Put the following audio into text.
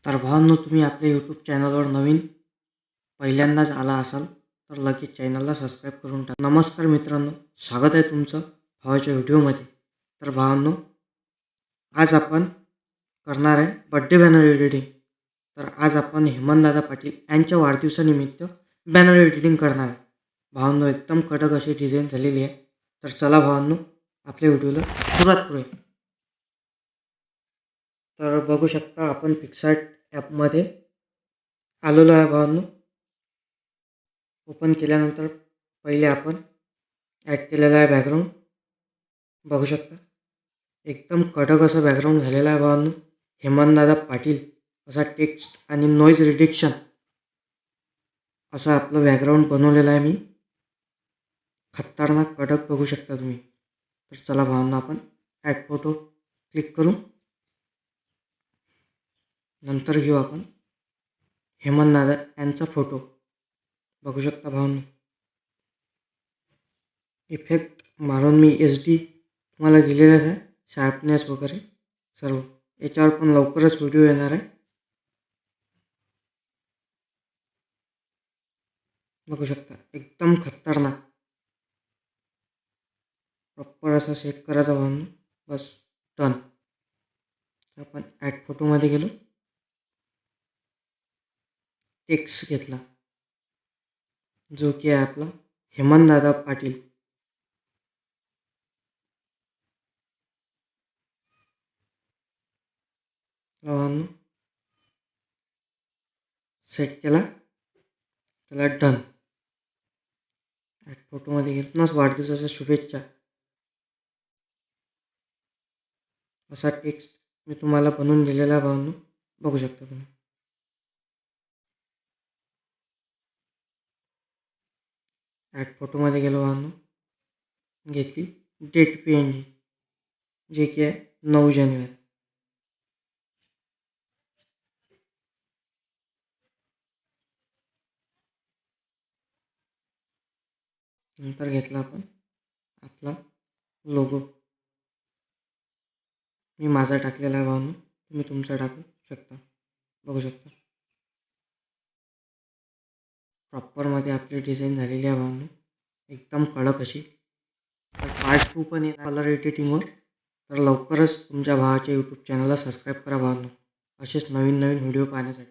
तर भावांनो, तुम्ही आपल्या यूट्यूब चॅनलवर नवीन पहिल्यांदाच आला असाल तर लगेच चॅनलला सबस्क्राईब करून टाका. नमस्कार मित्रांनो, स्वागत आहे तुमचं भावाच्या व्हिडिओमध्ये. तर भावांनो, आज आपण करणार आहे बड्डे बॅनर एडिटिंग. तर आज आपण हेमंतदादा पाटील यांच्या वाढदिवसानिमित्त बॅनर एडिटिंग करणार आहे. भावांनो, एकदम कडक अशी डिझाईन झालेली आहे. तर चला भावांनो, आपल्या व्हिडिओला सुरुवात करूया. तर बघू शकता आपण पिक्सार्ट ॲपमध्ये आलेलो आहे भावांनो. ओपन केल्यानंतर पहिले आपण ॲड केलेला आहे बॅकग्राऊंड. बघू शकता एकदम कडक असं बॅकग्राऊंड झालेलं आहे भावांनो. हेमंतदादा पाटील असा टेक्स्ट आणि नॉईज रिडक्शन असं आपलं बॅकग्राऊंड बनवलेलं आहे मी. खतरनाक कडक बघू शकता तुम्ही. तर चला भावांनो, आपण ॲड फोटो क्लिक करू. नंतर घेऊ आपण हेमंतदादा यांचा फोटो. बघू शकता भावांनो, इफेक्ट मारून मी HD तुम्हाला दिलेलाच आहे, शार्पनेस वगैरे सर्व. याच्यावर पण लवकरच व्हिडिओ येणार आहे. बघू शकता एकदम खतरनाक प्रॉपर असा सेट करायचा भावांनो. बस डन. आपण ॲड फोटोमध्ये गेलो, टेक्स्ट घेतला जो की आहे आपला हेमंतदादा पाटील. भावांनो, सेट केला, त्याला डन. ॲड फोटोमध्ये गेलो, वाढदिवसाच्या शुभेच्छा असा टेक्स्ट मी तुम्हाला बनवून दिलेला आहे भावांनो. बघू शकता तुम्ही. ॲड फोटोमध्ये गेलो भावांनो, घेतली डेट PNG जे की आहे 9 जानेवारी. नंतर घेतला आपण आपला लोगो. मी माझा टाकलेला आहे भावांनो, तुम्ही तुमचा टाकू शकता. बघू शकता प्रॉपरमध्ये आपली डिझाईन झालेली आहे भावांनो, एकदम कडक अशी. तर पार्ट 2 पण आहे कलर एडिटिंगवर. तर लवकरच तुमच्या भावाच्या यूट्यूब चॅनलला सबस्क्राईब करा भावांनो, असेच नवीन नवीन व्हिडिओ पाहण्यासाठी.